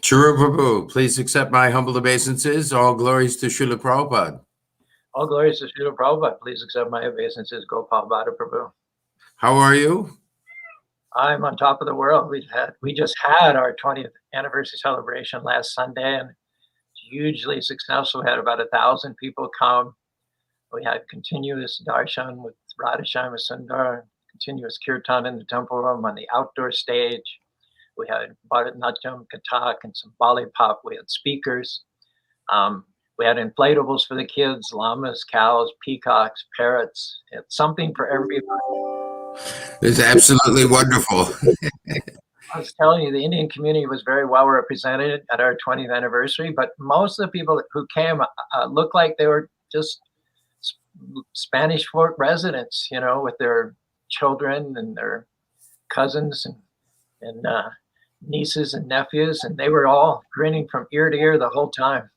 Srila Prabhu, please accept my humble obeisances. All glories to Srila Prabhupada. All glories to Srila Prabhupada. Please accept my obeisances. Gopal Bhatta Prabhu. How are you? I'm on top of the world. We just had our 20th anniversary celebration last Sunday, and hugely successful. We had about 1,000 people come. We had continuous darshan with Radhashama Sundar, continuous kirtan in the temple room on the outdoor stage. We had Bharatanatyam, Kathak, and some Bali pop. We had speakers. We had inflatables for the kids, llamas, cows, peacocks, parrots. It's something for everybody. It's absolutely wonderful. I was telling you, the Indian community was very well represented at our 20th anniversary, but most of the people who came looked like they were just Spanish Fork residents, you know, with their children and their cousins and nieces and nephews, and they were all grinning from ear to ear the whole time.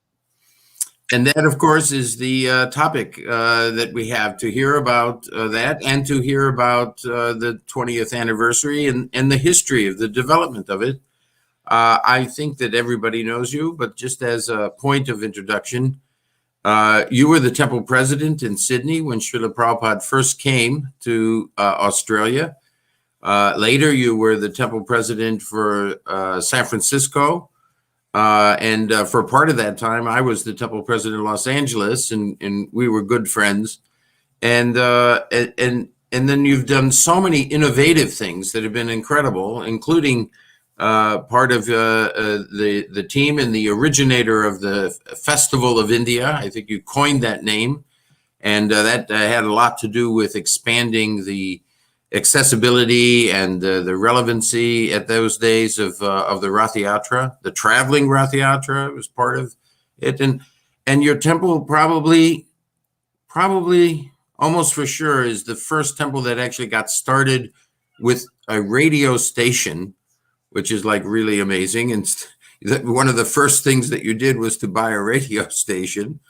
And that, of course, is the topic that we have, to hear about that and to hear about the 20th anniversary and the history of the development of it. I think that everybody knows you, but just as a point of introduction, you were the temple president in Sydney when Srila Prabhupada first came to Australia. Later, you were the temple president for San Francisco. And for part of that time, I was the temple president of Los Angeles, and we were good friends. And then you've done so many innovative things that have been incredible, including part of the team and the originator of the Festival of India. I think you coined that name, and that had a lot to do with expanding the accessibility and the relevancy at those days of the Rath Yatra. The traveling Rath Yatra was part of it, and your temple probably almost for sure is the first temple that actually got started with a radio station, which is like really amazing. And one of the first things that you did was to buy a radio station,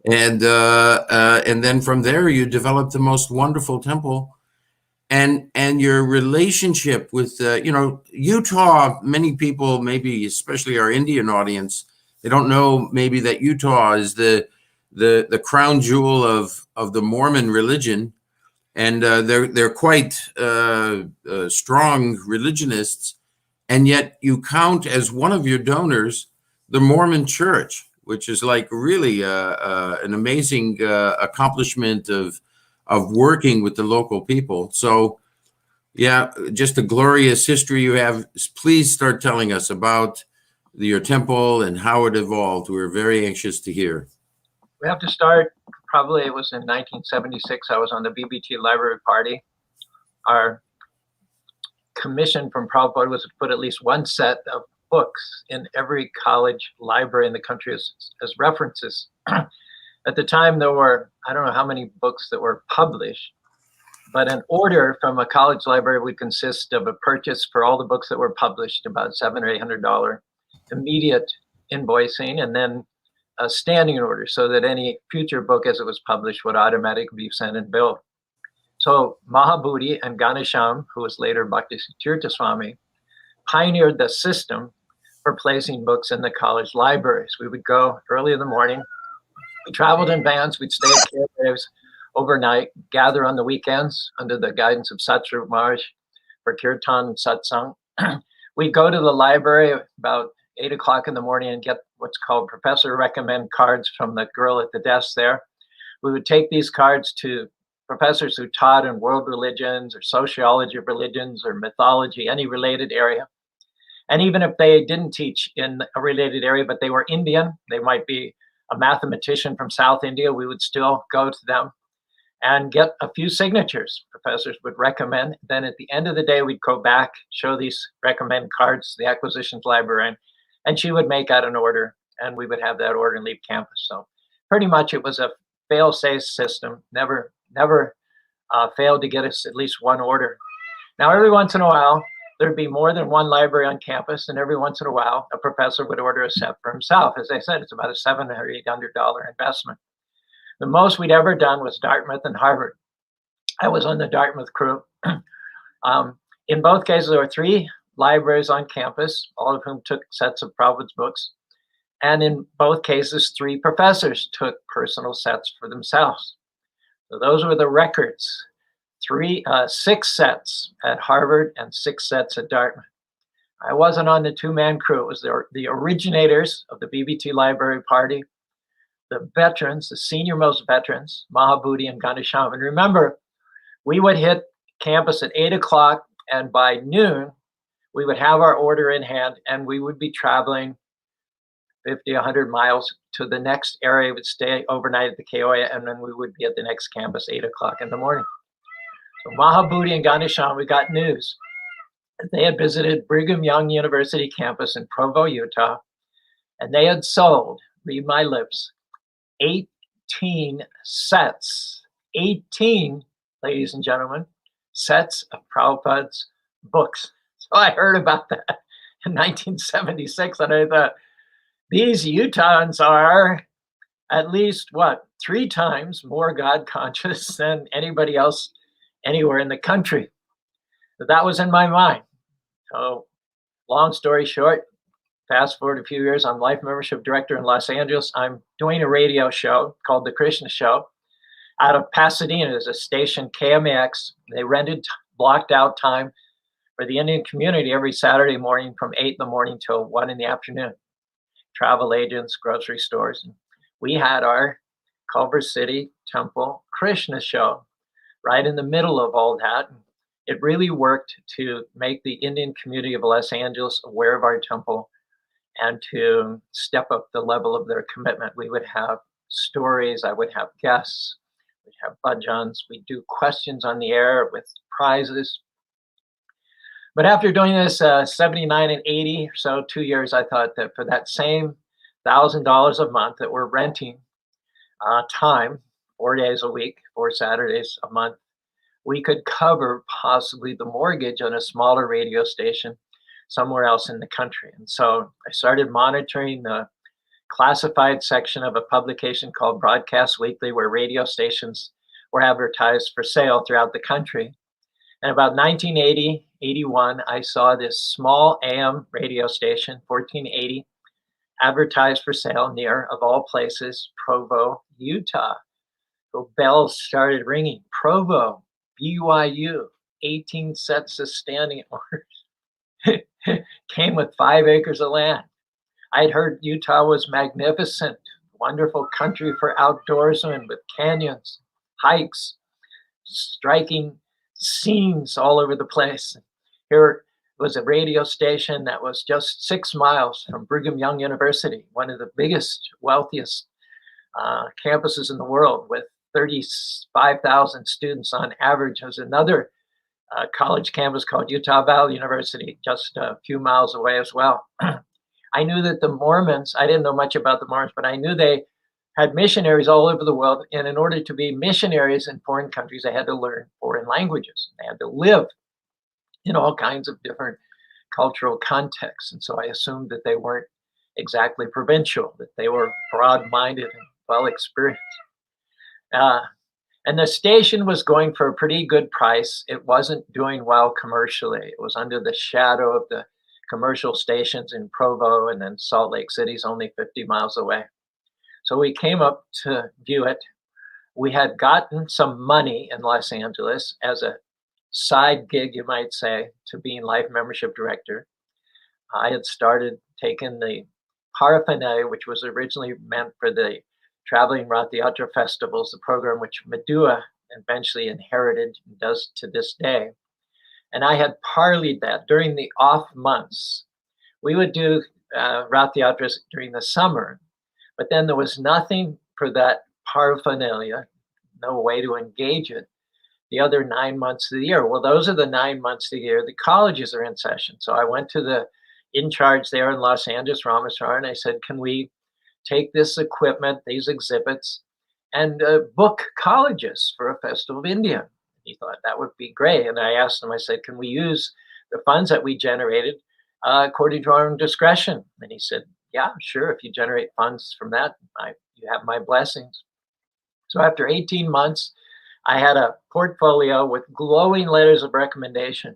and then from there you developed the most wonderful temple. And your relationship with, Utah, many people, maybe especially our Indian audience, they don't know maybe that Utah is the crown jewel of the Mormon religion. And they're quite strong religionists. And yet you count as one of your donors the Mormon Church, which is like really an amazing accomplishment of working with the local people. So, yeah, just a glorious history you have. Please start telling us about your temple and how it evolved. We're very anxious to hear. We have to start, probably it was in 1976. I was on the BBT Library Party. Our commission from Prabhupada was to put at least one set of books in every college library in the country as references. At the time, there were, I don't know how many books that were published, but an order from a college library would consist of a purchase for all the books that were published, about $700 or $800 immediate invoicing, and then a standing order so that any future book as it was published would automatically be sent and billed. So Mahabodhi and Ganesham, who was later Bhakti Tirtha Swami, pioneered the system for placing books in the college libraries. We would go early in the morning. We traveled in vans. We'd stay at caravans overnight, gather on the weekends under the guidance of Satsvarup Maharaj for kirtan and satsang. We'd go to the library about 8 o'clock in the morning and get what's called professor recommend cards from the girl at the desk there. We would take these cards to professors who taught in world religions or sociology of religions or mythology, any related area. And even if they didn't teach in a related area, but they were Indian, they might be a mathematician from South India, we would still go to them and get a few signatures. Professors would recommend. Then at the end of the day, we'd go back, show these recommend cards to the acquisitions librarian, and she would make out an order, and we would have that order and leave campus. So pretty much it was a fail-safe system, never failed to get us at least one order. Now, every once in a while, there'd be more than one library on campus, and every once in a while, a professor would order a set for himself. As I said, it's about a $700 or $800 investment. The most we'd ever done was Dartmouth and Harvard. I was on the Dartmouth crew. In both cases, there were 3 libraries on campus, all of whom took sets of Prabhupada's books. And in both cases, 3 professors took personal sets for themselves. So those were the records. 6 sets at Harvard and 6 sets at Dartmouth. I wasn't on the 2-man crew. It was the originators of the BBT Library Party, the veterans, the senior-most veterans, Mahabodhi and Gandhisham. And remember, we would hit campus at 8 o'clock, and by noon, we would have our order in hand, and we would be traveling 50, 100 miles to the next area. We would stay overnight at the Keoya, and then we would be at the next campus 8 o'clock in the morning. So Mahabodhi and Gandhisham, we got news. They had visited Brigham Young University campus in Provo, Utah, and they had sold, read my lips, 18 sets, 18, ladies and gentlemen, sets of Prabhupada's books. So I heard about that in 1976, and I thought, these Utahns are at least, 3 times more God conscious than anybody else anywhere in the country. But that was in my mind. So long story short, fast forward a few years, I'm life membership director in Los Angeles. I'm doing a radio show called The Krishna Show out of Pasadena. There's a station, KMAX. They rented blocked out time for the Indian community every Saturday morning from 8 in the morning till 1 in the afternoon. Travel agents, grocery stores. And we had our Culver City Temple Krishna Show right in the middle of all that. It really worked to make the Indian community of Los Angeles aware of our temple and to step up the level of their commitment. We would have stories, I would have guests, we'd have bhajans, we'd do questions on the air with prizes. But after doing this 79 and 80 or so, 2 years, I thought that for that same $1,000 a month that we're renting time, 4 days a week, 4 Saturdays a month, we could cover possibly the mortgage on a smaller radio station somewhere else in the country. And so I started monitoring the classified section of a publication called Broadcast Weekly, where radio stations were advertised for sale throughout the country. And about 1980, 81, I saw this small AM radio station, 1480, advertised for sale near, of all places, Provo, Utah. So bells started ringing. Provo, BYU, 18 sets of standing orders. Came with 5 acres of land. I'd heard Utah was magnificent, wonderful country for outdoorsmen with canyons, hikes, striking scenes all over the place. Here was a radio station that was just 6 miles from Brigham Young University, one of the biggest, wealthiest campuses in the world, with 35,000 students on average. There's another college campus called Utah Valley University, just a few miles away as well. I knew that the Mormons, I didn't know much about the Mormons, but I knew they had missionaries all over the world. And in order to be missionaries in foreign countries, they had to learn foreign languages. They had to live in all kinds of different cultural contexts. And so I assumed that they weren't exactly provincial, that they were broad-minded and well-experienced. And the station was going for a pretty good price. It wasn't doing well commercially. It was under the shadow of the commercial stations in Provo, and then Salt Lake City's only 50 miles away. So we came up to view it. We had gotten some money in Los Angeles as a side gig, you might say, to being life membership director. I had started taking the paraphernalia, which was originally meant for the traveling Rath Yatra festivals, the program which Madhua eventually inherited and does to this day. And I had parlayed that during the off months. We would do Rath Yatras during the summer, but then there was nothing for that paraphernalia, no way to engage it the other 9 months of the year. Well, those are the 9 months of the year the colleges are in session. So I went to the in charge there in Los Angeles, Ramaswamy, and I said, can we take this equipment, these exhibits, and book colleges for a Festival of India? He thought that would be great. And I asked him, I said, can we use the funds that we generated according to our own discretion? And he said, yeah, sure. If you generate funds from that, you have my blessings. So after 18 months, I had a portfolio with glowing letters of recommendation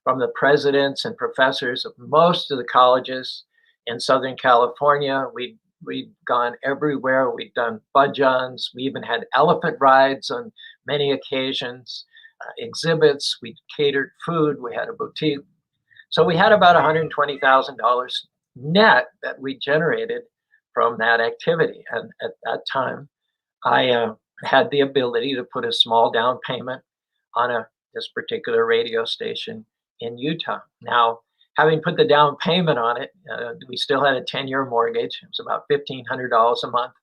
from the presidents and professors of most of the colleges in Southern California. We'd gone everywhere. We'd done bhajans. We even had elephant rides on many occasions, exhibits. We catered food. We had a boutique. So we had about $120,000 net that we generated from that activity. And at that time, I had the ability to put a small down payment on this particular radio station in Utah. Now, having put the down payment on it, we still had a 10-year mortgage. It was about $1,500 a month.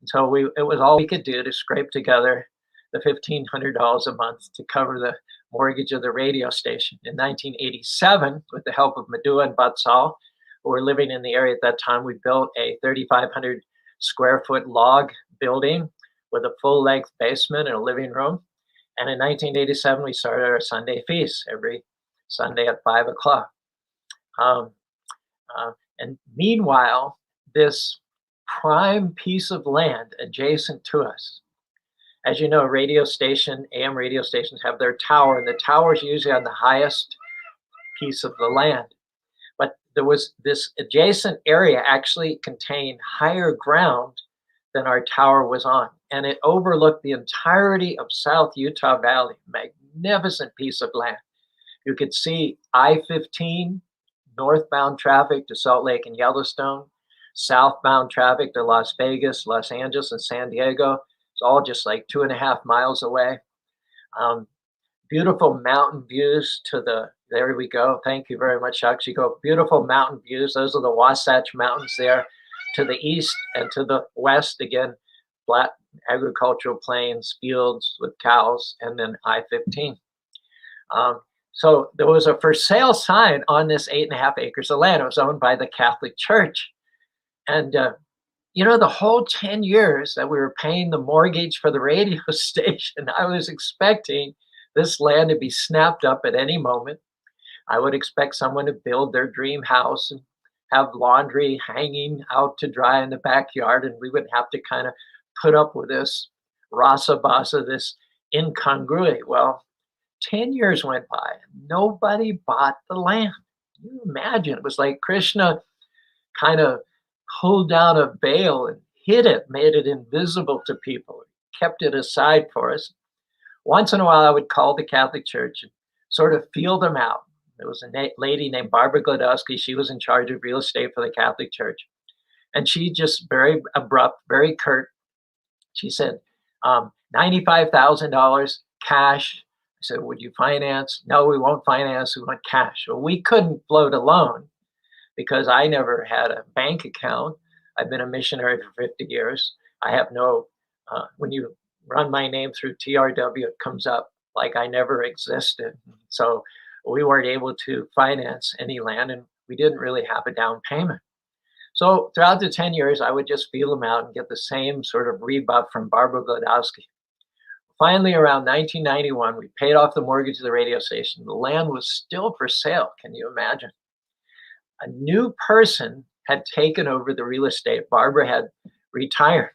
And so it was all we could do to scrape together the $1,500 a month to cover the mortgage of the radio station. In 1987, with the help of Madhu and Batsal, who were living in the area at that time, we built a 3,500 square foot log building with a full length basement and a living room. And in 1987, we started our Sunday feast every Sunday at 5 o'clock. And meanwhile, this prime piece of land adjacent to us, as you know, radio station, AM radio stations have their tower, and the tower is usually on the highest piece of the land. But there was this adjacent area actually contained higher ground than our tower was on. And it overlooked the entirety of South Utah Valley, magnificent piece of land. You could see I-15, northbound traffic to Salt Lake and Yellowstone, southbound traffic to Las Vegas, Los Angeles, and San Diego. It's all just like 2.5 miles away. Beautiful mountain views there we go. Thank you very much, Shakshiko. Beautiful mountain views. Those are the Wasatch Mountains there to the east, and to the west, again, flat agricultural plains, fields with cows, and then I-15. So there was a for sale sign on this 8.5 acres of land. It was owned by the Catholic Church. And, the whole 10 years that we were paying the mortgage for the radio station, I was expecting this land to be snapped up at any moment. I would expect someone to build their dream house and have laundry hanging out to dry in the backyard, and we would have to kind of put up with this rasa basa, this incongruity. Well, 10 years went by. Nobody bought the land. Can you imagine? It was like Krishna kind of pulled down a veil and hid it, made it invisible to people, kept it aside for us. Once in a while, I would call the Catholic Church and sort of feel them out. There was a lady named Barbara Gladowski. She was in charge of real estate for the Catholic Church. And she just very abrupt, very curt. She said, $95,000 cash. I said, would you finance? No, we won't finance. We want cash. Well, we couldn't float a loan because I never had a bank account. I've been a missionary for 50 years. I have no, when you run my name through TRW, it comes up like I never existed. So we weren't able to finance any land, and we didn't really have a down payment. So throughout the 10 years, I would just feel them out and get the same sort of rebuff from Barbara Gladowski. Finally, around 1991, we paid off the mortgage of the radio station. The land was still for sale. Can you imagine? A new person had taken over the real estate. Barbara had retired.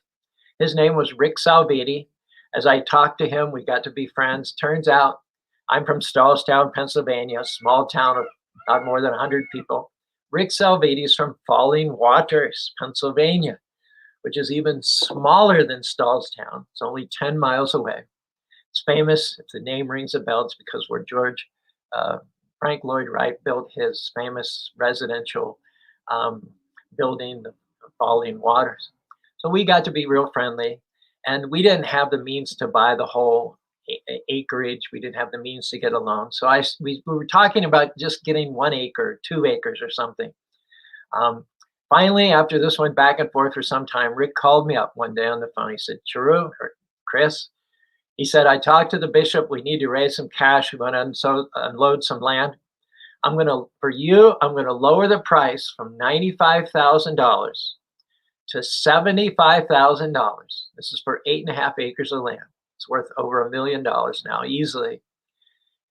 His name was Rick Salviti. As I talked to him, we got to be friends. Turns out I'm from Stallstown, Pennsylvania, a small town of not more than 100 people. Rick Salviti is from Falling Waters, Pennsylvania, which is even smaller than Stallstown. It's only 10 miles away. It's famous, if the name rings a bell, it's because where George Frank Lloyd Wright built his famous residential building, the Falling Waters. So we got to be real friendly, and we didn't have the means to buy the whole acreage. We didn't have the means to get a loan. So we were talking about just getting 1 acre, 2 acres or something. Finally, after this went back and forth for some time, Rick called me up one day on the phone. He said, Caru, or Chris, he said, I talked to the bishop. We need to raise some cash. We want to unload some land. I'm going to lower the price from $95,000 to $75,000. This is for 8.5 acres of land. It's worth over $1 million now, easily.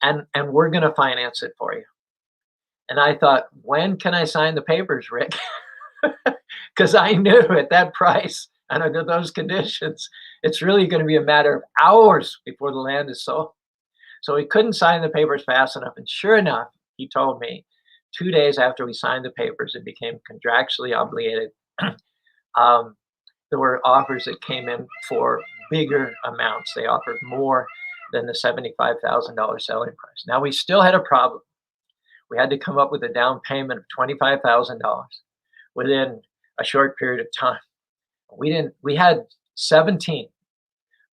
And we're going to finance it for you. And I thought, when can I sign the papers, Rick? Because I knew at that price and under those conditions, it's really going to be a matter of hours before the land is sold. So he couldn't sign the papers fast enough. And sure enough, he told me 2 days after we signed the papers and became contractually obligated, um, there were offers that came in for bigger amounts. They offered more than the $75,000 selling price. Now, we still had a problem. We had to come up with a down payment of $25,000 within a short period of time. We had 17,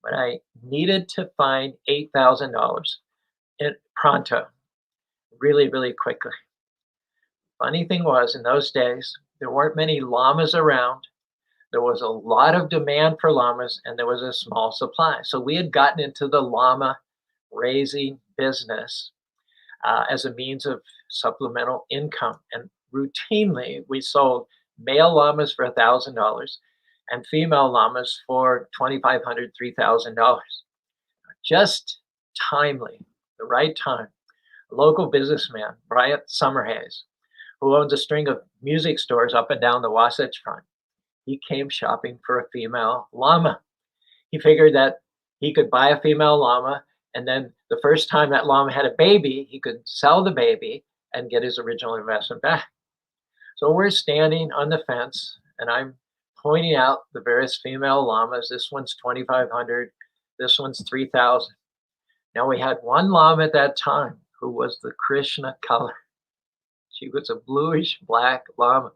but I needed to find $8,000 in pronto, really, really quickly. Funny thing was, in those days, there weren't many llamas around. There was a lot of demand for llamas and there was a small supply. So we had gotten into the llama raising business as a means of supplemental income. And routinely, we sold male llamas for $1,000 and female llamas for $2,500, $3,000. Just timely, the right time. A local businessman, Bryant Summerhays, who owns a string of music stores up and down the Wasatch Front, he came shopping for a female llama. He figured that he could buy a female llama, and then the first time that llama had a baby, he could sell the baby and get his original investment back. So we're standing on the fence, and I'm pointing out the various female llamas. This one's 2,500. This one's 3,000. Now, we had one llama at that time who was the Krishna color. She was a bluish black llama. In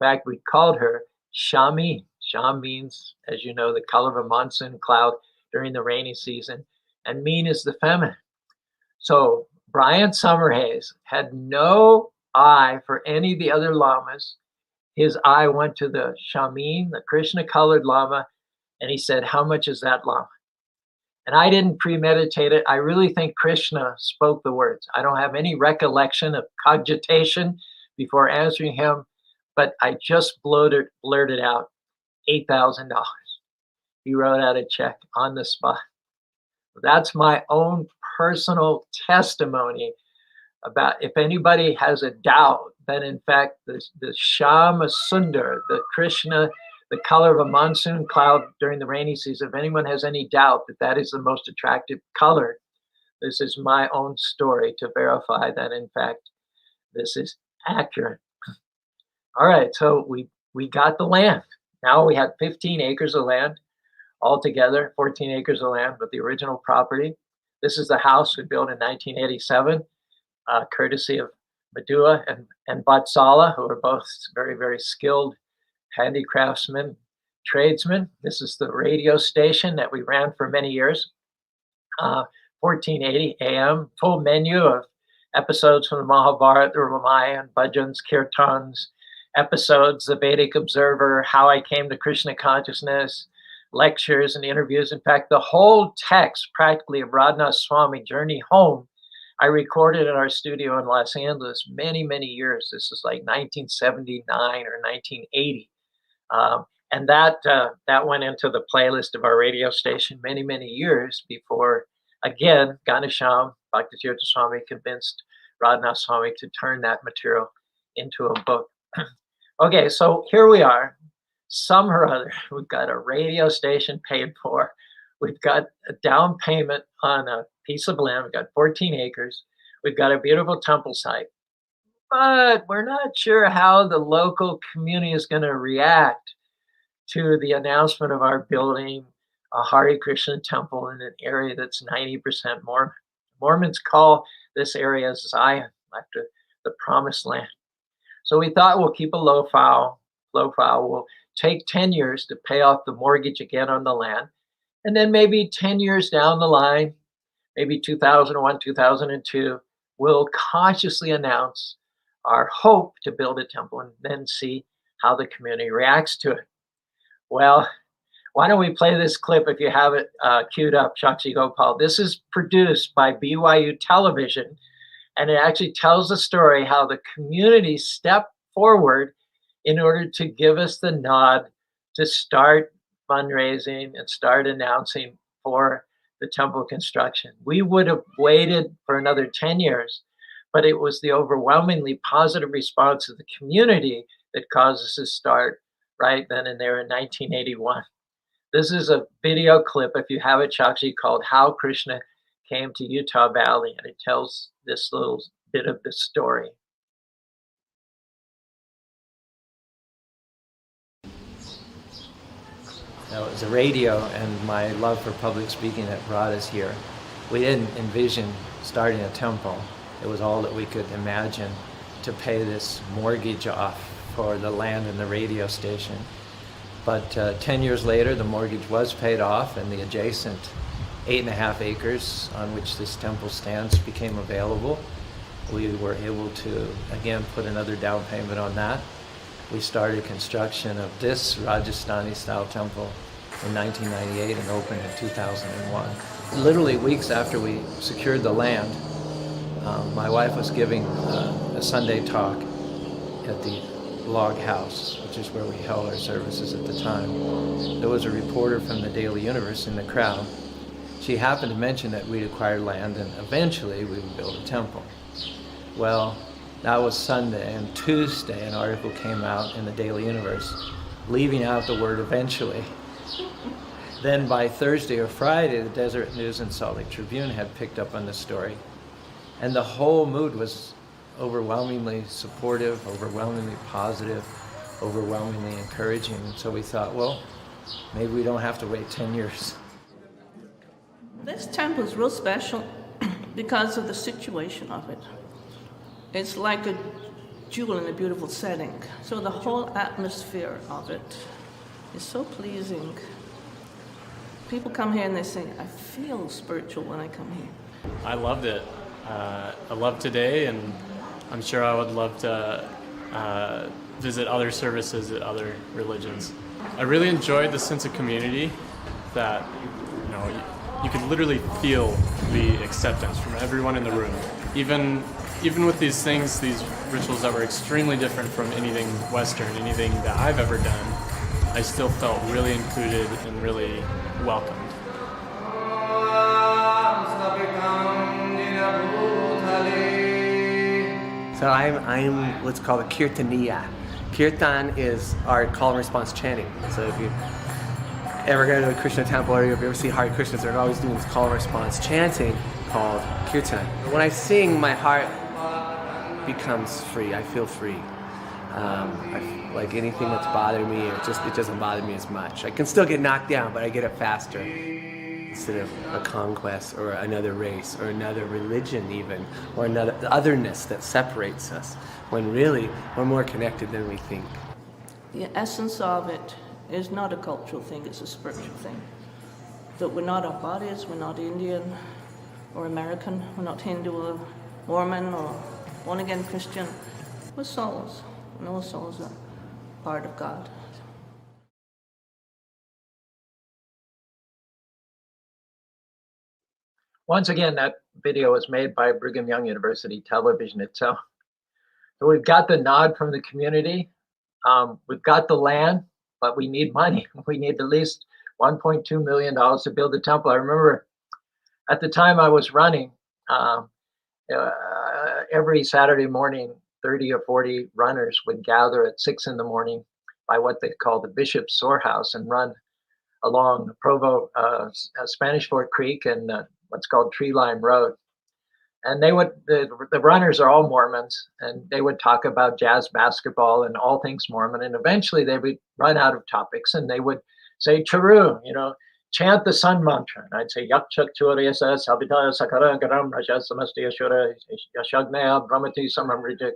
fact, we called her Shami. Sham means, as you know, the color of a monsoon cloud during the rainy season, and mean is the feminine. So Brian Summerhays had no eye for any of the other llamas. His eye went to the Shamin, the Krishna-colored llama, and he said, "How much is that llama?" And I didn't premeditate it. I really think Krishna spoke the words. I don't have any recollection of cogitation before answering him, but I just blurted out $8,000. He wrote out a check on the spot. That's my own personal testimony about, if anybody has a doubt that in fact the Shama Sundar, the Krishna, the color of a monsoon cloud during the rainy season, if anyone has any doubt that that is the most attractive color, this is my own story to verify that in fact this is accurate. All right, so we got the land. Now we had 15 acres of land altogether, 14 acres of land with the original property. This is the house we built in 1987, courtesy of Madua and Batsala, who are both very, very skilled handicraftsmen, tradesmen. This is the radio station that we ran for many years, 1480 AM, full menu of episodes from the Mahabharata, the Ramayana, bhajans, kirtans, episodes, the Vedic Observer, How I Came to Krishna Consciousness, lectures and interviews. In fact, the whole text practically of Radhanath Swami Journey Home, I recorded in our studio in Los Angeles many, many years. This is like 1979 or 1980. And that went into the playlist of our radio station many, many years before, again, Ganesham Bhaktitirtha Swami convinced Radhanath Swami to turn that material into a book. Okay, so here we are. Some or other, we've got a radio station paid for. We've got a down payment on a piece of land. We've got 14 acres. We've got a beautiful temple site. But we're not sure how the local community is going to react to the announcement of our building a Hare Krishna temple in an area that's 90% Mormon. Mormons call this area Zion, after the promised land. So we thought we'll keep a low foul. We'll take 10 years to pay off the mortgage again on the land. And then maybe 10 years down the line, maybe 2001, 2002, we'll consciously announce our hope to build a temple and then see how the community reacts to it. Well, why don't we play this clip if you have it queued up, Shakshi Gopal. This is produced by BYU Television, and it actually tells the story how the community stepped forward in order to give us the nod to start fundraising and start announcing for the temple construction. We would have waited for another 10 years, but it was the overwhelmingly positive response of the community that caused us to start right then and there in 1981. This is a video clip, if you have it, Shakshi, called How Krishna came to Utah Valley, and it tells this little bit of the story. Now, it was the radio and my love for public speaking that brought us here. We didn't envision starting a temple. It was all that we could imagine to pay this mortgage off for the land and the radio station. But 10 years later, the mortgage was paid off, and the adjacent 8.5 acres on which this temple stands became available. We were able to, again, put another down payment on that. We started construction of this Rajasthani-style temple in 1998 and opened in 2001. Literally weeks after we secured the land, my wife was giving a Sunday talk at the log house, which is where we held our services at the time. There was a reporter from the Daily Universe in the crowd. She happened to mention that we'd acquired land and eventually we would build a temple. Well, that was Sunday, and Tuesday an article came out in the Daily Universe leaving out the word eventually. Then by Thursday or Friday, the Deseret News and Salt Lake Tribune had picked up on the story, and the whole mood was overwhelmingly supportive, overwhelmingly positive, overwhelmingly encouraging. And so we thought, well, maybe we don't have to wait 10 years. This temple is real special because of the situation of it. It's like a jewel in a beautiful setting. So the whole atmosphere of it is so pleasing. People come here and they say, I feel spiritual when I come here. I loved it. I loved today, and I'm sure I would love to visit other services at other religions. I really enjoyed the sense of community that, you could literally feel the acceptance from everyone in the room. Even with these things, these rituals that were extremely different from anything Western, anything that I've ever done, I still felt really included and really welcomed. So I'm what's called a kirtaniya. Kirtan is our call and response chanting. So if you ever go to a Krishna temple or if you ever see Hare Krishnas, they're always doing this call and response chanting called kirtan. When I sing, my heart becomes free. I feel free. Like anything that's bothering me, it doesn't bother me as much. I can still get knocked down, but I get it faster. Instead of a conquest or another race or another religion even, or another otherness that separates us, when really we're more connected than we think. The essence of it is not a cultural thing, it's a spiritual thing. That we're not our bodies, we're not Indian or American, we're not Hindu or Mormon or born-again Christian. We're souls, and all souls are part of God. Once again, that video was made by Brigham Young University Television itself. So we've got the nod from the community. We've got the land, but we need money. We need at least $1.2 million to build the temple. I remember at the time I was running, every Saturday morning, 30 or 40 runners would gather at 6 in the morning by what they call the Bishop's Storehouse and run along the Provo, Spanish Fort Creek and what's called Tree Line Road. And they would, the runners are all Mormons, and they would talk about jazz basketball and all things Mormon. And eventually they would run out of topics and they would say, Caru, chant the sun mantra. And I'd say, Yak Chak Churesa, Sabita Sakara Garam Raja Samasti Ashura, Yashagnaya, Brahmati Samamrija,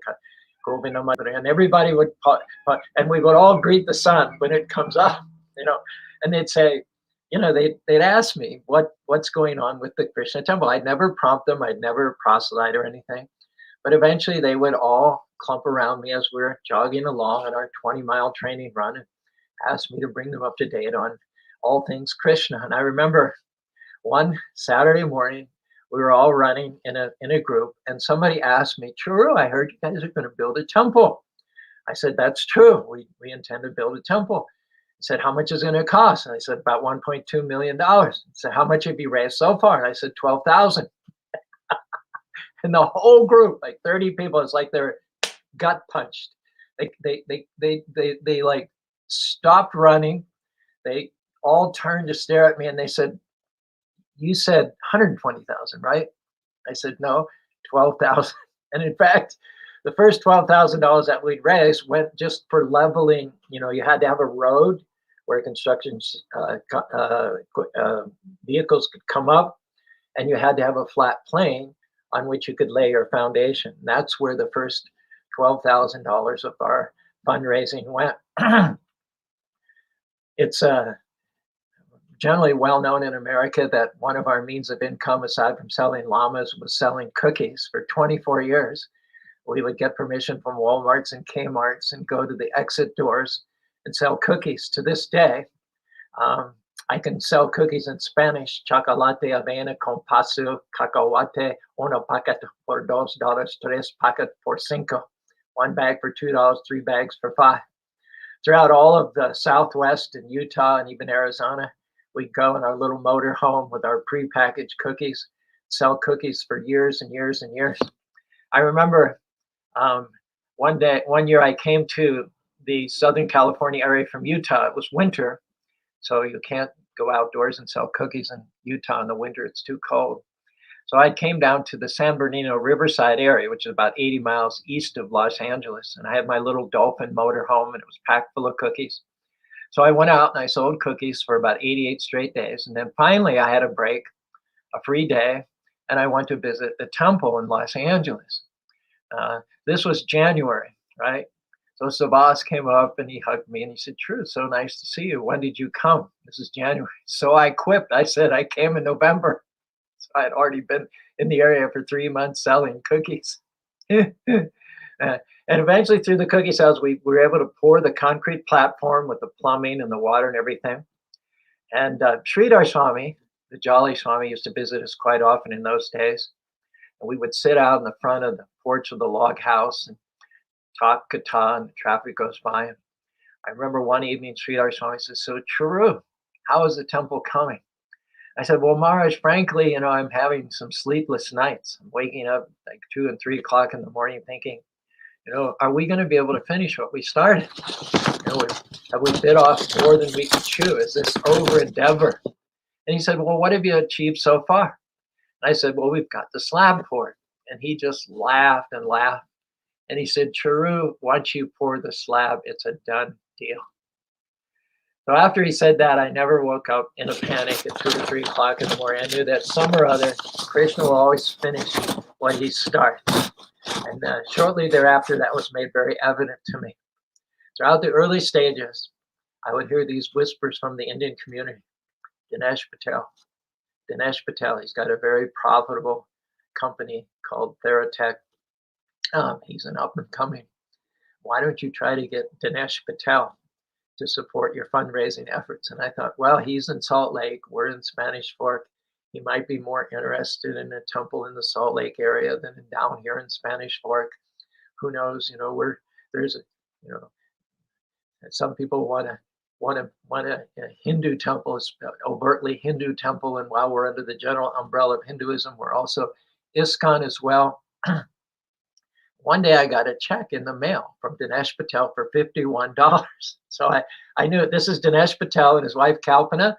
Govina Madre. And everybody would, and we would all greet the sun when it comes up, and they'd say, they'd ask me what's going on with the Krishna temple. I'd never prompt them. I'd never proselyte or anything. But eventually they would all clump around me as we're jogging along on our 20-mile training run and ask me to bring them up to date on all things Krishna. And I remember one Saturday morning, we were all running in a group, and somebody asked me, Churu, I heard you guys are going to build a temple. I said, that's true. We intend to build a temple. He said, how much is it going to cost? And I said, about $1.2 million. He said, how much have you raised so far? And I said, 12,000. And the whole group, like 30 people, it's like they're gut punched. They like stopped running. They all turned to stare at me and they said, you said 120,000, right? I said, no, 12,000. And in fact, the first $12,000 that we'd raised went just for leveling. You know, you had to have a road where construction vehicles could come up, and you had to have a flat plane on which you could lay your foundation. That's where the first $12,000 of our fundraising went. It's generally well known in America that one of our means of income, aside from selling llamas, was selling cookies. For 24 years, we would get permission from Walmarts and Kmarts and go to the exit doors and sell cookies. To this day, I can sell cookies in Spanish: chocolate, avena con paso, cacahuate, uno packet por $2, tres packet por cinco. One bag for $2, 3 bags for $5. Throughout all of the Southwest and Utah and even Arizona, we'd go in our little motor home with our prepackaged cookies, sell cookies for years and years and years. I remember one year I came to the Southern California area from Utah. It was winter, so you can't go outdoors and sell cookies in Utah in the winter. It's too cold. So I came down to the San Bernardino Riverside area, which is about 80 miles east of Los Angeles. And I had my little Dolphin motorhome, and it was packed full of cookies. So I went out and I sold cookies for about 88 straight days. And then finally I had a break, a free day, and I went to visit the temple in Los Angeles. This was January, right? So Sabas came up and he hugged me and he said, "True, so nice to see you. When did you come?" This is January. So I quipped. I said, "I came in November." So I had already been in the area for 3 months selling cookies. And eventually through the cookie sales, we were able to pour the concrete platform with the plumbing and the water and everything. And Sridhar Swami, the Jolly Swami, used to visit us quite often in those days. And we would sit out in the front of the porch of the log house and talk katha, and the traffic goes by. And I remember one evening, Sridhar Swami says, "So Caru, how is the temple coming?" I said, "Well, Maharaj, frankly, I'm having some sleepless nights. I'm waking up like 2 and 3 o'clock in the morning thinking, are we going to be able to finish what we started? Have we bit off more than we could chew? Is this over endeavor?" And he said, "Well, what have you achieved so far?" And I said, "Well, we've got the slab poured." And he just laughed and laughed. And he said, "Caru, once you pour the slab, it's a done deal." So after he said that, I never woke up in a panic at 2 or 3 o'clock in the morning. I knew that some or other, Krishna will always finish what he starts. And shortly thereafter, that was made very evident to me. Throughout the early stages, I would hear these whispers from the Indian community. Dinesh Patel, he's got a very profitable company called Theratech. He's an up and coming. Why don't you try to get Dinesh Patel to support your fundraising efforts? And I thought, well, he's in Salt Lake, we're in Spanish Fork. He might be more interested in a temple in the Salt Lake area than down here in Spanish Fork. Who knows? Some people want a Hindu temple, overtly Hindu temple, and while we're under the general umbrella of Hinduism, we're also ISKCON as well. One day I got a check in the mail from Dinesh Patel for $51. So I knew this is Dinesh Patel and his wife Kalpana,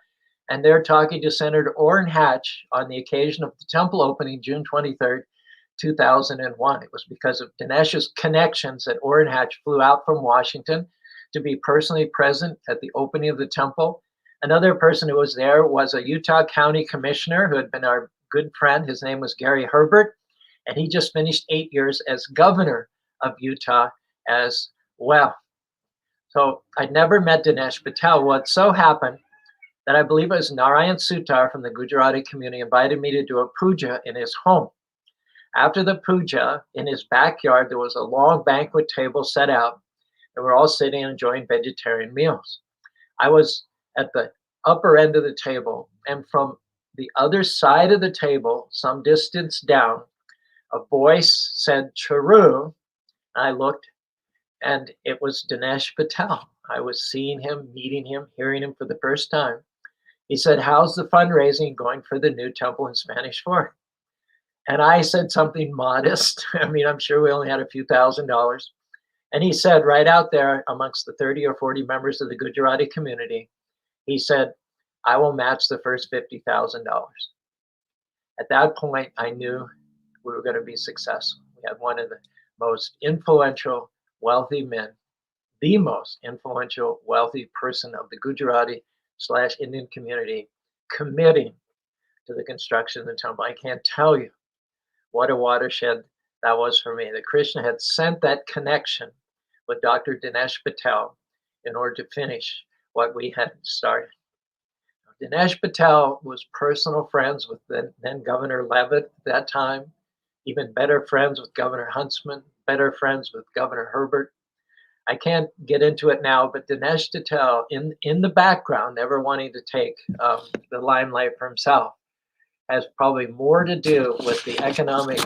and they're talking to Senator Orrin Hatch on the occasion of the temple opening June 23rd, 2001. It was because of Dinesh's connections that Orrin Hatch flew out from Washington to be personally present at the opening of the temple. Another person who was there was a Utah County Commissioner who had been our good friend. His name was Gary Herbert, and he just finished 8 years as governor of Utah as well. So I'd never met Dinesh Patel. Well, it so happened that I believe it was Narayan Sutar from the Gujarati community invited me to do a puja in his home. After the puja, in his backyard, there was a long banquet table set out, and we're all sitting and enjoying vegetarian meals. I was at the upper end of the table, and from the other side of the table, some distance down, a voice said, "Caru." I looked, and it was Dinesh Patel. I was seeing him, meeting him, hearing him for the first time. He said, "How's the fundraising going for the new temple in Spanish Fork?" And I said something modest. I mean, I'm sure we only had a few $1,000s. And he said right out there amongst the 30 or 40 members of the Gujarati community, he said, "I will match the first $50,000. At that point, I knew we were going to be successful. We had one of the most influential, wealthy men, the most influential, wealthy person of the Gujarati/Indian community committing to the construction of the temple. I can't tell you what a watershed that was for me. That Krishna had sent that connection with Dr. Dinesh Patel in order to finish what we had started. Dinesh Patel was personal friends with then Governor Levitt at that time, even better friends with Governor Huntsman, better friends with Governor Herbert. I can't get into it now, but Dinesh Patel, in the background, never wanting to take the limelight for himself, has probably more to do with the economic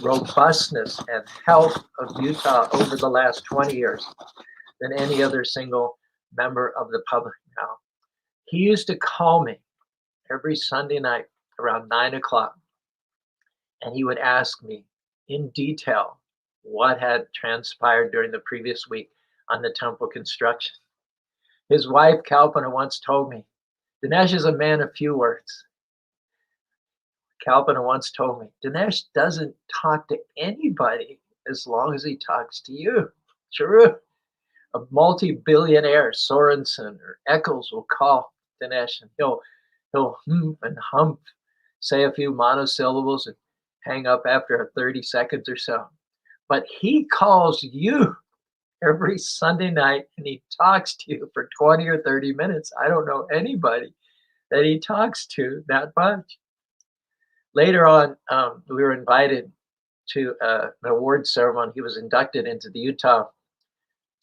robustness and health of Utah over the last 20 years than any other single member of the public now. He used to call me every Sunday night around 9 o'clock, and he would ask me in detail what had transpired during the previous week on the temple construction. His wife, Kalpana, once told me, Dinesh is a man of few words. Kalpana once told me, Dinesh doesn't talk to anybody as long as he talks to you. True. A multi-billionaire, Sorensen or Eccles, will call Dinesh and he'll and hump, say a few monosyllables and hang up after 30 seconds or so. But he calls you every Sunday night and he talks to you for 20 or 30 minutes. I don't know anybody that he talks to that much. Later on, we were invited to an award ceremony. He was inducted into the Utah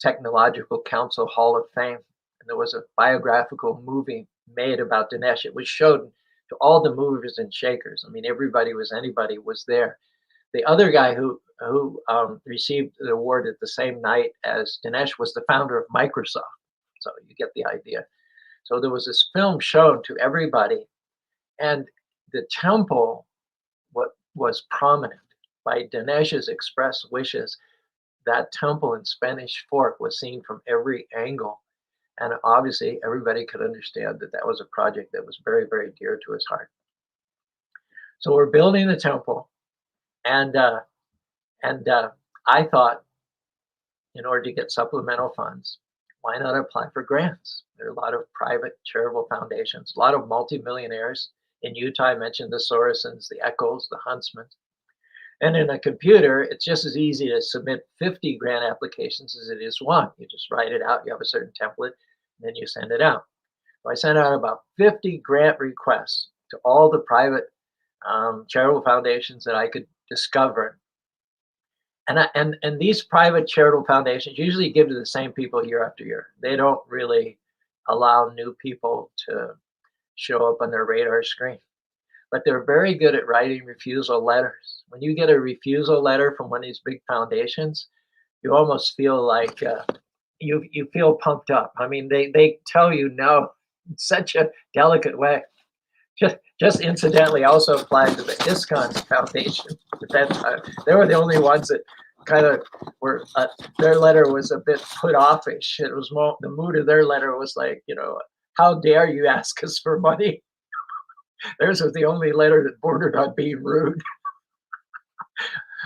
Technological Council Hall of Fame. And there was a biographical movie made about Dinesh. It was showed to all the movers and shakers. I mean, anybody was there. The other guy who received the award at the same night as Dinesh was the founder of Microsoft. So you get the idea. So there was this film shown to everybody, and the temple, what was prominent by Dinesh's express wishes, that temple in Spanish Fork was seen from every angle. And obviously everybody could understand that that was a project that was very, very dear to his heart. So we're building the temple, and I thought, in order to get supplemental funds, why not apply for grants? There are a lot of private charitable foundations, a lot of multimillionaires in Utah. I mentioned the Sorensens, the Eccles, the Huntsmans. And in a computer, it's just as easy to submit 50 grant applications as it is one. You just write it out, you have a certain template, and then you send it out. So I sent out about 50 grant requests to all the private charitable foundations that I could discover. And these private charitable foundations usually give to the same people year after year. They don't really allow new people to show up on their radar screen. But they're very good at writing refusal letters. When you get a refusal letter from one of these big foundations, you almost feel like you feel pumped up. I mean, they tell you no in such a delicate way. Just incidentally, also applied to the ISKCON Foundation at that time. They were the only ones that kind of were, their letter was a bit put offish. It was more, the mood of their letter was like, how dare you ask us for money? Theirs was the only letter that bordered on being rude.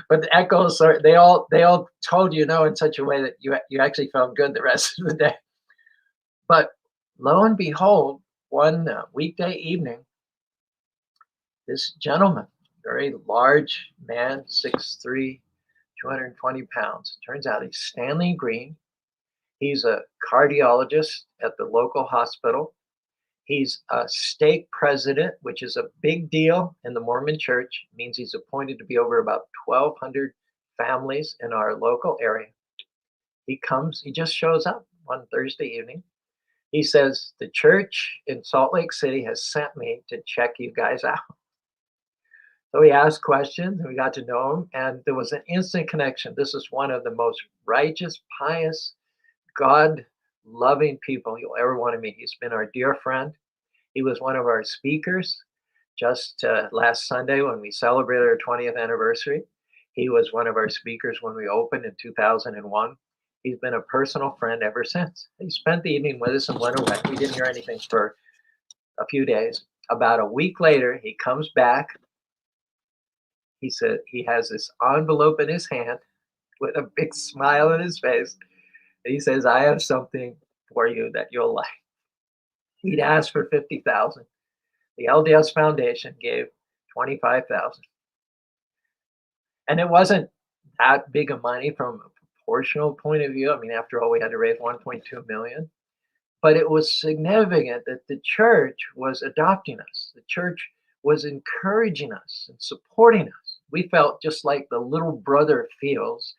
But the echoes, they all told you no in such a way that you actually felt good the rest of the day. But lo and behold, one weekday evening, this gentleman, very large man, 6'3", 220 pounds. Turns out he's Stanley Green. He's a cardiologist at the local hospital. He's a stake president, which is a big deal in the Mormon church. It means he's appointed to be over about 1,200 families in our local area. He just shows up one Thursday evening. He says, the church in Salt Lake City has sent me to check you guys out. So we asked questions and we got to know him, and there was an instant connection. This is one of the most righteous, pious, God-loving people you'll ever want to meet. He's been our dear friend. He was one of our speakers just last Sunday when we celebrated our 20th anniversary. He was one of our speakers when we opened in 2001. He's been a personal friend ever since. He spent the evening with us and went away. We didn't hear anything for a few days. About a week later, he comes back he said he has this envelope in his hand with a big smile on his face. And he says, I have something for you that you'll like. He'd asked for 50,000. The LDS Foundation gave 25,000. And it wasn't that big of money from a proportional point of view. I mean, after all, we had to raise 1.2 million. But it was significant that the church was adopting us. The church was encouraging us and supporting us. We felt just like the little brother feels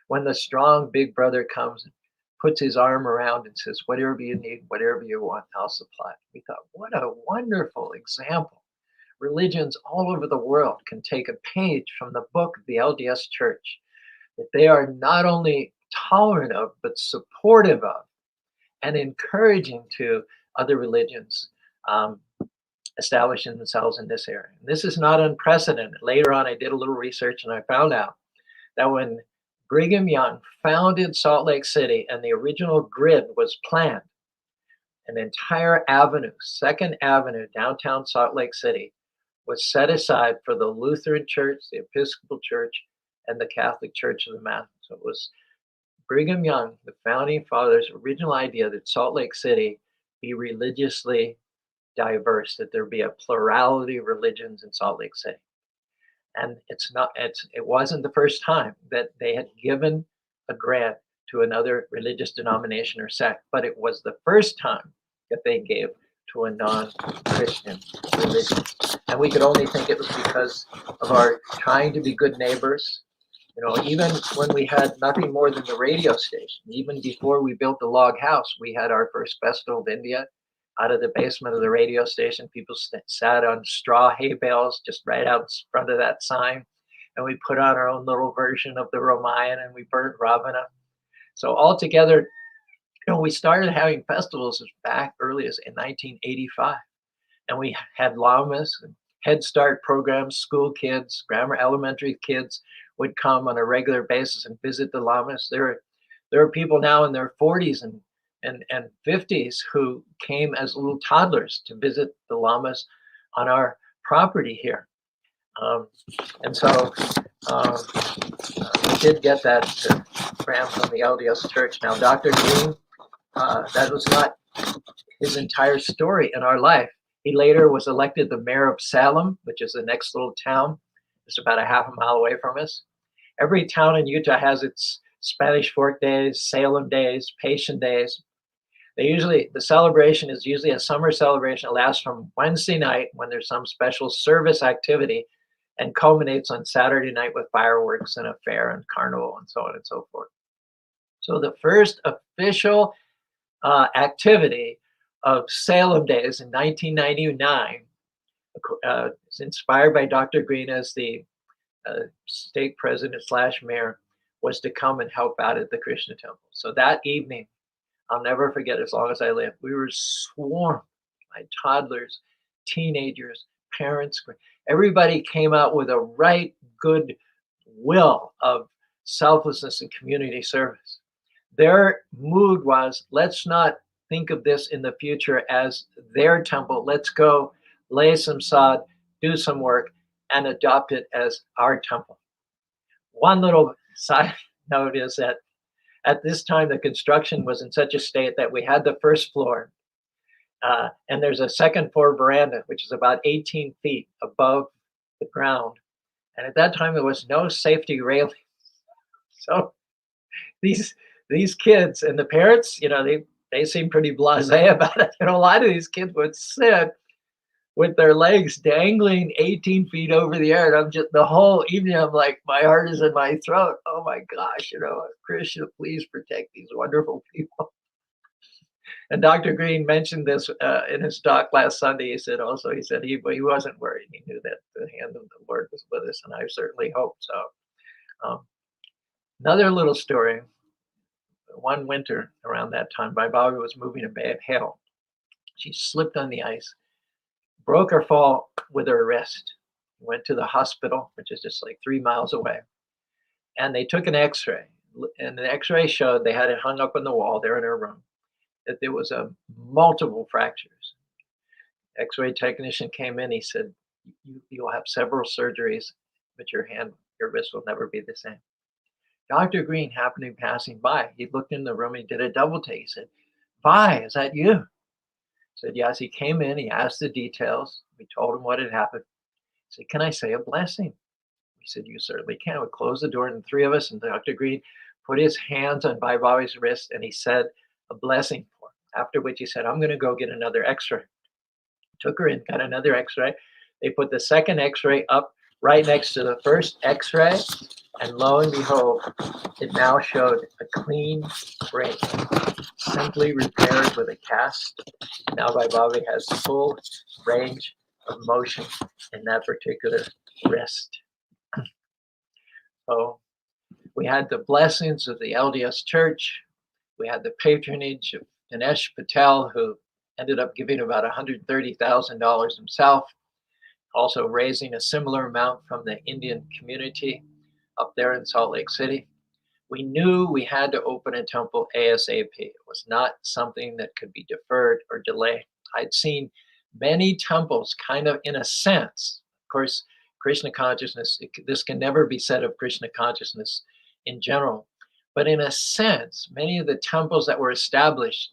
when the strong big brother comes and puts his arm around and says, whatever you need, whatever you want, I'll supply. We thought, what a wonderful example. Religions all over the world can take a page from the book of the LDS Church, that they are not only tolerant of, but supportive of, and encouraging to other religions establishing themselves in this area. And this is not unprecedented. Later on, I did a little research and I found out that when Brigham Young founded Salt Lake City and the original grid was planned, an entire avenue, Second Avenue, downtown Salt Lake City, was set aside for the Lutheran Church, the Episcopal Church, and the Catholic Church of the Mountain. So it was Brigham Young, the founding father's original idea that Salt Lake City be religiously diverse, that there be a plurality of religions in Salt Lake City. And it wasn't the first time that they had given a grant to another religious denomination or sect, but it was the first time that they gave to a non-Christian religion. And we could only think it was because of our trying to be good neighbors. You know, even when we had nothing more than the radio station, even before we built the log house, we had our first Festival of India out of the basement of the radio station. People sat on straw hay bales just right out in front of that sign. And we put on our own little version of the Ramayan and we burnt Ravana. So altogether, you know, we started having festivals as back early as in 1985. And we had lamas and Head Start programs, school kids, grammar elementary kids would come on a regular basis and visit the lamas. There are people now in their 40s and 50s who came as little toddlers to visit the lamas on our property here. And so we did get that grant from the LDS Church. Now, Dr. Green, that was not his entire story in our life. He later was elected the mayor of Salem, which is the next little town, just about a half a mile away from us. Every town in Utah has its Spanish Fork Days, Salem Days, Patient Days. The celebration is usually a summer celebration. It lasts from Wednesday night when there's some special service activity and culminates on Saturday night with fireworks and a fair and carnival and so on and so forth. So the first official activity of Salem Days in 1999 is inspired by Dr. Green as the state president / mayor, was to come and help out at the Krishna temple. So that evening, I'll never forget as long as I live, we were swarmed by toddlers, teenagers, parents. Everybody came out with a right good will of selflessness and community service. Their mood was, let's not think of this in the future as their temple. Let's go lay some sod, do some work, and adopt it as our temple. One little side note is that at this time, the construction was in such a state that we had the first floor, and there's a second floor veranda, which is about 18 feet above the ground. And at that time, there was no safety railing. So these kids and the parents, you know, they seem pretty blasé about it. You know, a lot of these kids would sit with their legs dangling 18 feet over the air. And I'm just, the whole evening, I'm like, my heart is in my throat. Oh my gosh, you know, Krishna, please protect these wonderful people. And Dr. Green mentioned this in his talk last Sunday. He said he wasn't worried. He knew that the hand of the Lord was with us, and I certainly hope so. Another little story. One winter around that time, my Bobby was moving a bad hail. She slipped on the ice, broke her fall with her wrist, went to the hospital, which is just like 3 miles away. And they took an x-ray. And the x-ray showed, they had it hung up on the wall there in her room, that there was multiple fractures. X-ray technician came in, he said, you'll have several surgeries but your wrist will never be the same. Dr. Green happened to be passing by. He looked in the room, he did a double take. He said, "Vi, is that you?" I said, "Yes." He came in, he asked the details. We told him what had happened. He said, "Can I say a blessing?" We said, "You certainly can." We closed the door, and the three of us and Dr. Green put his hands on Bhai Bhavi's wrist, and he said a blessing for him. After which he said, "I'm going to go get another x-ray." Took her in, got another x-ray. They put the second x-ray up right next to the first x-ray, and lo and behold, it now showed a clean break, simply repaired with a cast. Now Bhai Bhavi has full range of motion in that particular wrist. So we had the blessings of the LDS Church. We had the patronage of Dinesh Patel, who ended up giving about $130,000 himself, also raising a similar amount from the Indian community up there in Salt Lake City. We knew we had to open a temple ASAP. It was not something that could be deferred or delayed. I'd seen many temples kind of in a sense. Of course, Krishna consciousness, this can never be said of Krishna consciousness in general, but in a sense, many of the temples that were established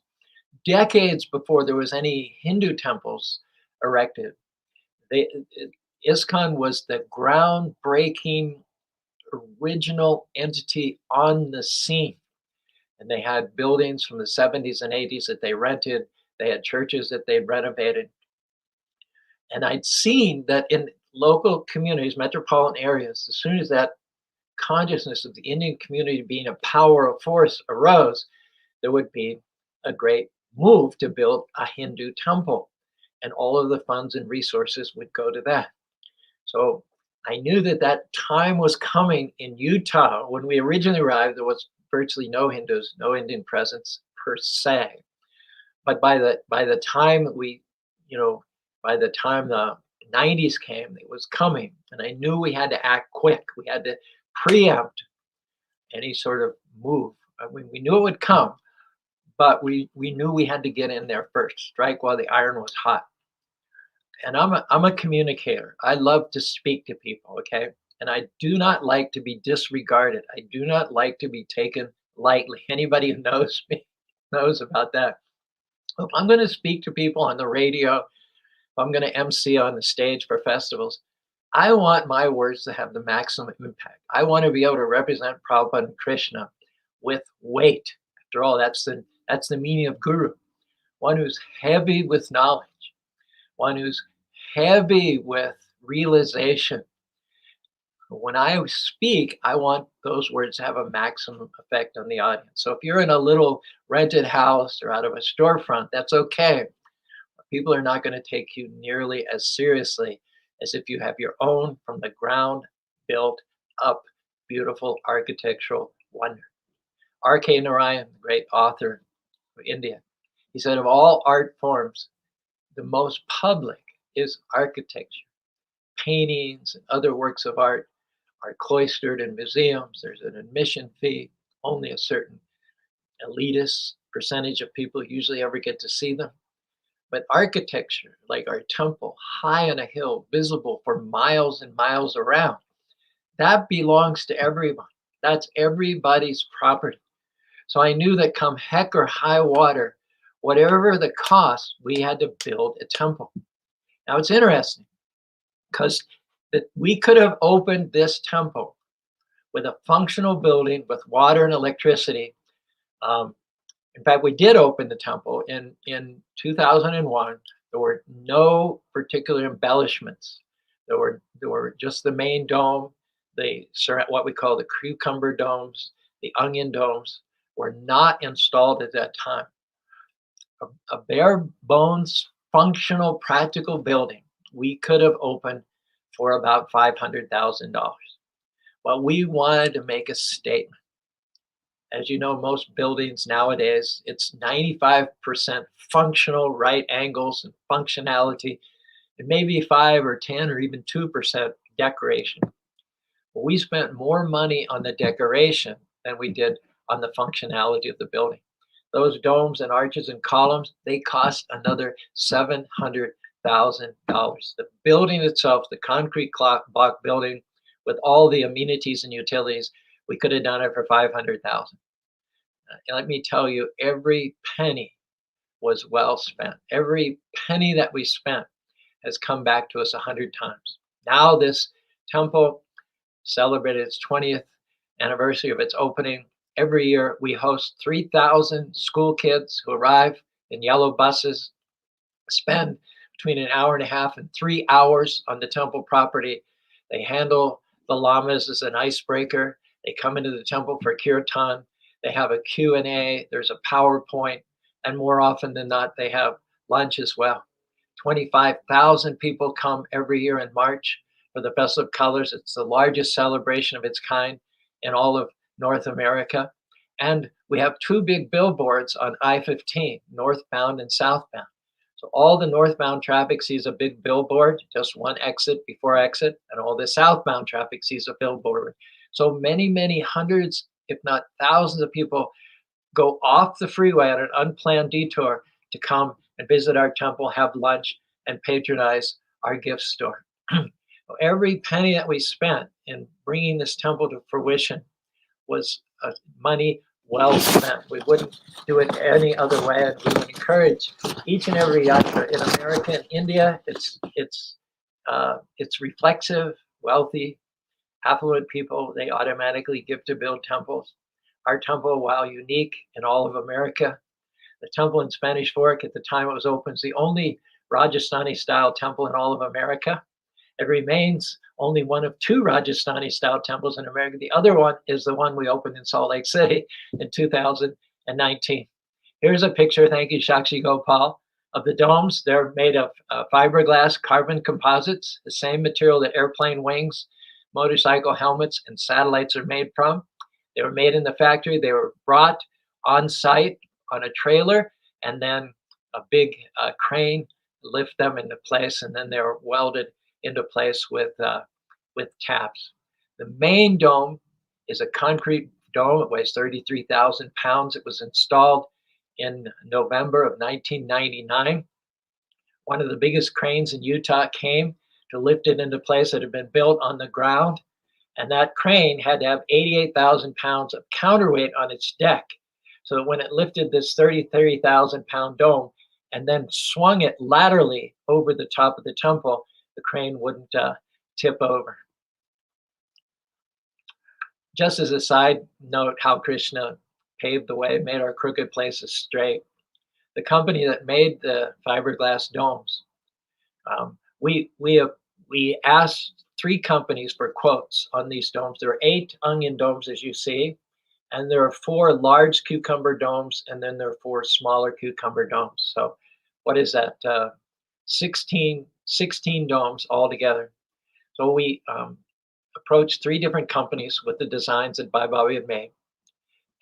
decades before there was any Hindu temples erected, ISKCON was the groundbreaking original entity on the scene. And they had buildings from the 70s and 80s that they rented. They had churches that they renovated. And I'd seen that in local communities, metropolitan areas, as soon as that consciousness of the Indian community being a power of force arose, there would be a great move to build a Hindu temple. And all of the funds and resources would go to that. So I knew that that time was coming in Utah. When we originally arrived, there was virtually no Hindus, no Indian presence per se. But by the time by the time the 90s came, it was coming. And I knew we had to act quick. We had to preempt any sort of move. I mean, we knew it would come, but we knew we had to get in there first, strike while the iron was hot. And I'm a communicator. I love to speak to people, okay? And I do not like to be disregarded. I do not like to be taken lightly. Anybody who knows me knows about that. If I'm going to speak to people on the radio, if I'm going to MC on the stage for festivals, I want my words to have the maximum impact. I want to be able to represent Prabhupada and Krishna with weight. After all, that's the meaning of guru. One who's heavy with knowledge, one who's heavy with realization. When I speak, I want those words to have a maximum effect on the audience. So if you're in a little rented house or out of a storefront, that's okay. People are not going to take you nearly as seriously as if you have your own from the ground built up beautiful architectural wonder. R.K. Narayan, the great author of India, he said of all art forms, the most public is architecture. Paintings and other works of art are cloistered in museums. There's an admission fee. Only a certain elitist percentage of people usually ever get to see them. But architecture, like our temple, high on a hill, visible for miles and miles around, that belongs to everyone. That's everybody's property. So I knew that come heck or high water, whatever the cost, we had to build a temple. Now it's interesting because we could have opened this temple with a functional building with water and electricity. In fact, we did open the temple in 2001. There were no particular embellishments. There were just the main dome, what we call the cucumber domes, the onion domes were not installed at that time. A bare bones, functional, practical building we could have opened for about $500,000. But we wanted to make a statement. As you know, most buildings nowadays, it's 95% functional, right angles and functionality, and maybe 5 or 10 or even 2% decoration. But we spent more money on the decoration than we did on the functionality of the building. Those domes and arches and columns, they cost another $700,000. The building itself, the concrete block building, with all the amenities and utilities, we could have done it for 500,000. And let me tell you, every penny was well spent. Every penny that we spent has come back to us 100 times. Now this temple celebrated its 20th anniversary of its opening. Every year we host 3,000 school kids who arrive in yellow buses, spend between an hour and a half and 3 hours on the temple property. They handle the lamas as an icebreaker. They come into the temple for kirtan. They have a Q&A. There's a PowerPoint. And more often than not, they have lunch as well. 25,000 people come every year in March for the Festival of Colors. It's the largest celebration of its kind in all of North America. And we have 2 big billboards on I-15, northbound and southbound. So all the northbound traffic sees a big billboard, just one exit before exit, and all the southbound traffic sees a billboard. So many, many hundreds, if not thousands of people go off the freeway on an unplanned detour to come and visit our temple, have lunch, and patronize our gift store. Every penny that we spent in bringing this temple to fruition was money well spent. We wouldn't do it any other way, and we would encourage each and every yatra in America and India. It's reflexive, wealthy, affluent people. They automatically give to build temples. Our temple, while unique in all of America, the temple in Spanish Fork at the time it was opened is the only Rajasthani-style temple in all of America. It remains only one of 2 Rajasthani-style temples in America. The other one is the one we opened in Salt Lake City in 2019. Here's a picture, thank you, Shakshi Gopal, of the domes. They're made of fiberglass carbon composites, the same material that airplane wings, motorcycle helmets, and satellites are made from. They were made in the factory. They were brought on site on a trailer, and then a big crane lift them into place, and then they were welded into place with taps. The main dome is a concrete dome. It weighs 33,000 pounds. It was installed in November of 1999. One of the biggest cranes in Utah came to lift it into place. It had been built on the ground, and that crane had to have 88,000 pounds of counterweight on its deck. So that when it lifted this 30,000 pound dome and then swung it laterally over the top of the temple, the crane wouldn't tip over. Just as a side note, how Krishna paved the way, made our crooked places straight. The company that made the fiberglass domes, we asked 3 companies for quotes on these domes. There are 8 onion domes, as you see, and there are 4 large cucumber domes, and then there are 4 smaller cucumber domes. So what is that? 16 domes altogether. So we approached 3 different companies with the designs that Bhai Bobby had made.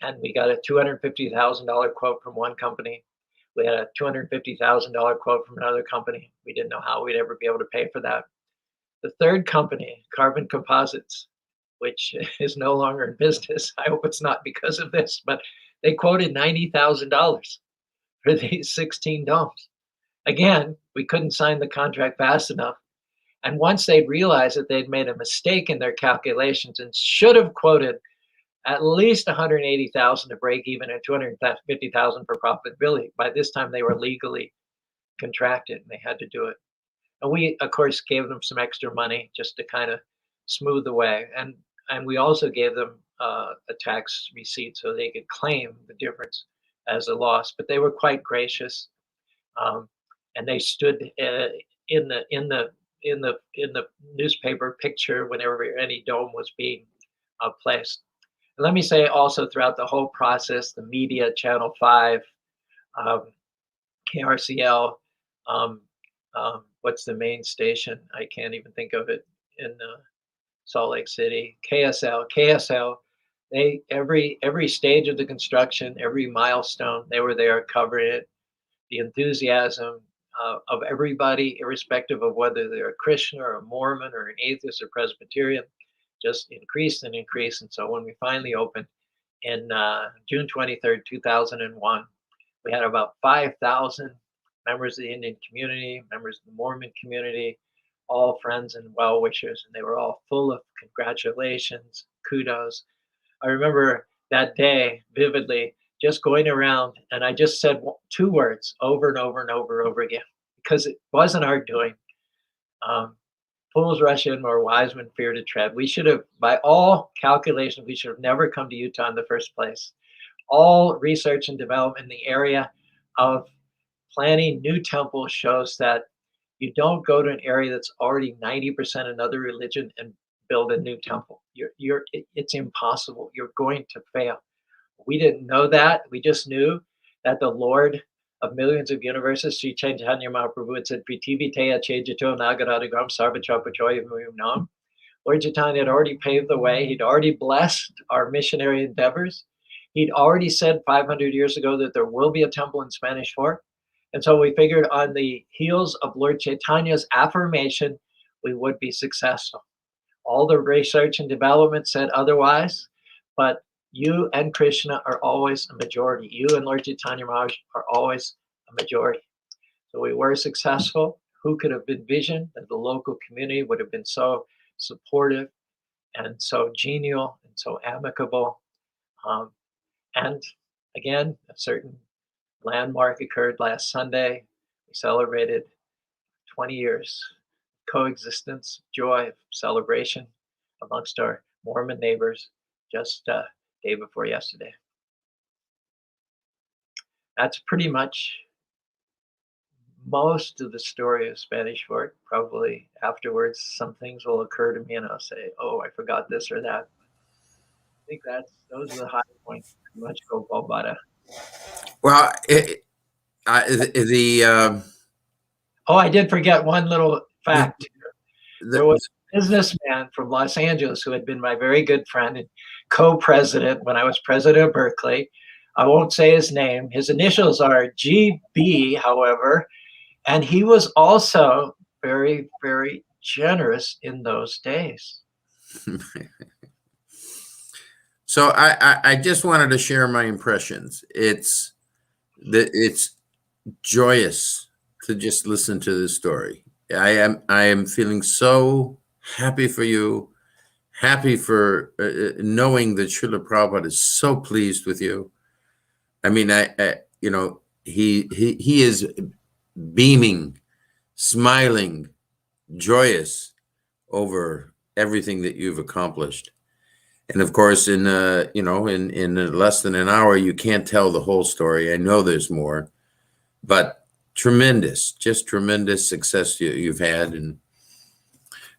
And we got a $250,000 quote from one company. We had a $250,000 quote from another company. We didn't know how we'd ever be able to pay for that. The third company, Carbon Composites, which is no longer in business, I hope it's not because of this, but they quoted $90,000 for these 16 domes. Again, we couldn't sign the contract fast enough. And once they realized that they'd made a mistake in their calculations and should have quoted at least 180,000 to break even and 250,000 for profitability, by this time they were legally contracted and they had to do it. And we, of course, gave them some extra money just to kind of smooth the way. And we also gave them a tax receipt so they could claim the difference as a loss. But they were quite gracious, and they stood in the newspaper picture whenever any dome was being placed. And let me say also, throughout the whole process, the media, Channel 5, KRCL, what's the main station? I can't even think of it in Salt Lake City. KSL. They every stage of the construction, every milestone, they were there covering it. The enthusiasm of everybody, irrespective of whether they're a Christian or a Mormon or an atheist or Presbyterian, just increased and increased. And so when we finally opened in June 23rd, 2001, we had about 5,000 members of the Indian community, members of the Mormon community, all friends and well wishers, and they were all full of congratulations, kudos. I remember that day vividly, just going around, and I just said two words over and over and over and over again, because it wasn't our doing. Um, Fools rush in where wise men fear to tread. We should have, by all calculations, we should have never come to Utah in the first place. All research and development in the area of planning new temples shows that you don't go to an area that's already 90% another religion and build a new temple. It's impossible. You're going to fail. We didn't know that. We just knew that the Lord of millions of universes, Sri Chaitanya Mahaprabhu had said, Pritiviteya Chejato Nagaradagram Sarvachapachoya Muyumnam. Lord Chaitanya had already paved the way. He'd already blessed our missionary endeavors. He'd already said 500 years ago that there will be a temple in Spanish Fort. And so we figured on the heels of Lord Chaitanya's affirmation, we would be successful. All the research and development said otherwise, but you and Krishna are always a majority. You and Lord Chaitanya Maharaj are always a majority. So we were successful. Who could have envisioned that the local community would have been so supportive and so genial and so amicable? And again, a certain landmark occurred last Sunday. We celebrated 20 years coexistence, joy, celebration amongst our Mormon neighbors just day before yesterday. That's pretty much most of the story of Spanish Fort. Probably afterwards, some things will occur to me and I'll say, oh, I forgot this or that. I think those are the high points. Pretty much go Balbada. Well, Oh, I did forget one little fact. There was a businessman from Los Angeles who had been my very good friend and co-president when I was president of Berkeley. I won't say his name. His initials are GB, however, and he was also very, very generous in those days. So I just wanted to share my impressions. It's joyous to just listen to this story. I am feeling so happy for you, happy for knowing that Srila Prabhupada is so pleased with you. I mean, he is beaming, smiling, joyous over everything that you've accomplished. And of course, in less than an hour, you can't tell the whole story. I know there's more, but just tremendous success you've had. And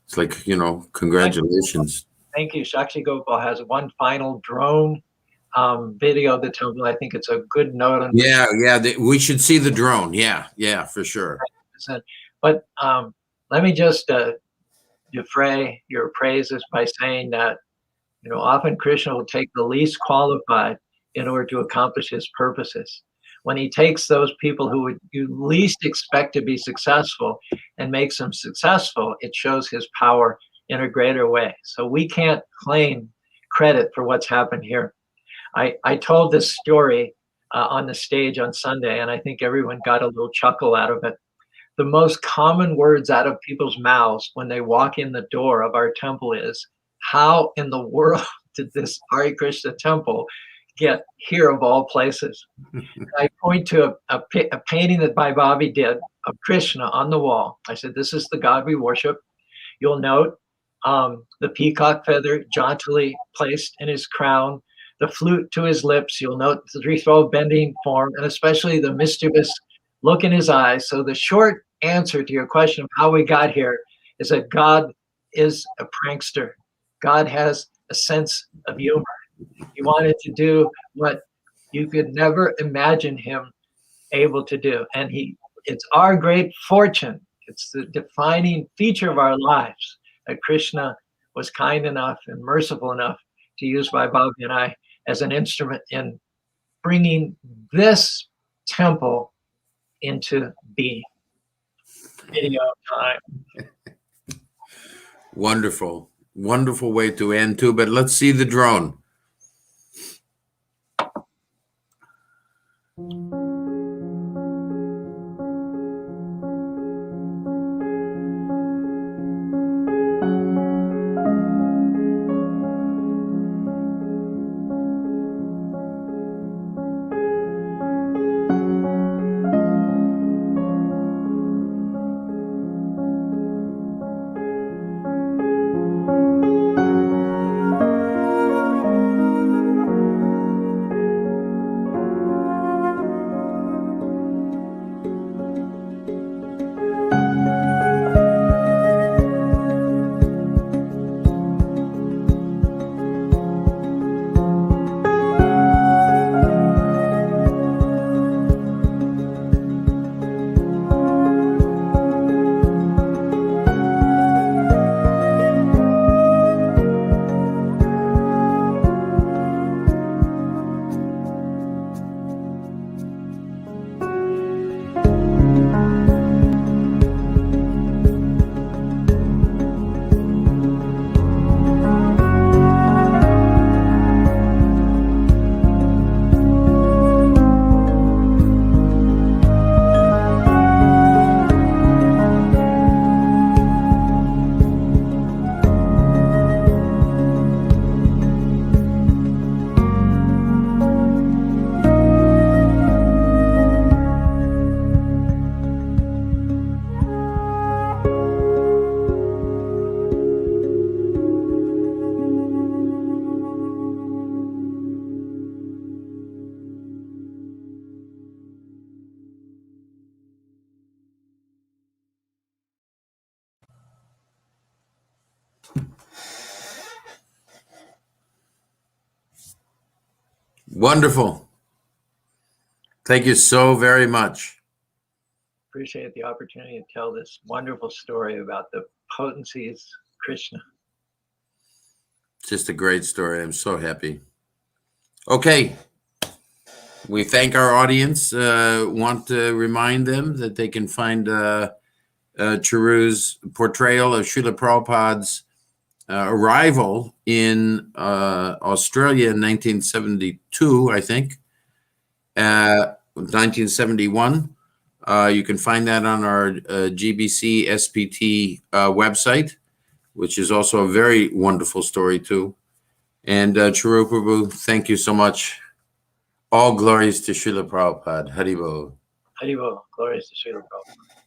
it's like, congratulations. Thank you. Shakshi Gopal has one final drone video of the temple. I think it's a good note on we should see the drone. Yeah, for sure. But let me just defray your praises by saying that often Krishna will take the least qualified in order to accomplish his purposes. When he takes those people who you least expect to be successful and makes them successful, it shows his power in a greater way. So we can't claim credit for what's happened here. I told this story on the stage on Sunday, and I think everyone got a little chuckle out of it. The most common words out of people's mouths when they walk in the door of our temple is, how in the world did this Hare Krishna temple get here of all places? I point to a painting that Bhai Bobby did of Krishna on the wall. I said, this is the God we worship. You'll note the peacock feather jauntily placed in his crown, the flute to his lips. You'll note the three-fold bending form, and especially the mischievous look in his eyes. So the short answer to your question of how we got here is that God is a prankster. God has a sense of humor. He wanted to do what you could never imagine him able to do. And it's our great fortune. It's the defining feature of our lives that Krishna was kind enough and merciful enough to use Bhai Bobby and I as an instrument in bringing this temple into being. Video time. Wonderful way to end too, but let's see the drone. Wonderful. Thank you so very much. Appreciate the opportunity to tell this wonderful story about the potencies of Krishna. Just a great story. I'm so happy. Okay. We thank our audience. Want to remind them that they can find Charu's portrayal of Srila Prabhupada's arrival in Australia in 1972, I think, 1971. You can find that on our GBC SPT website, which is also a very wonderful story too. And Charu Prabhu, thank you so much. All glories to Srila Prabhupada. Haribol. Haribo, glories to Srila Prabhupada.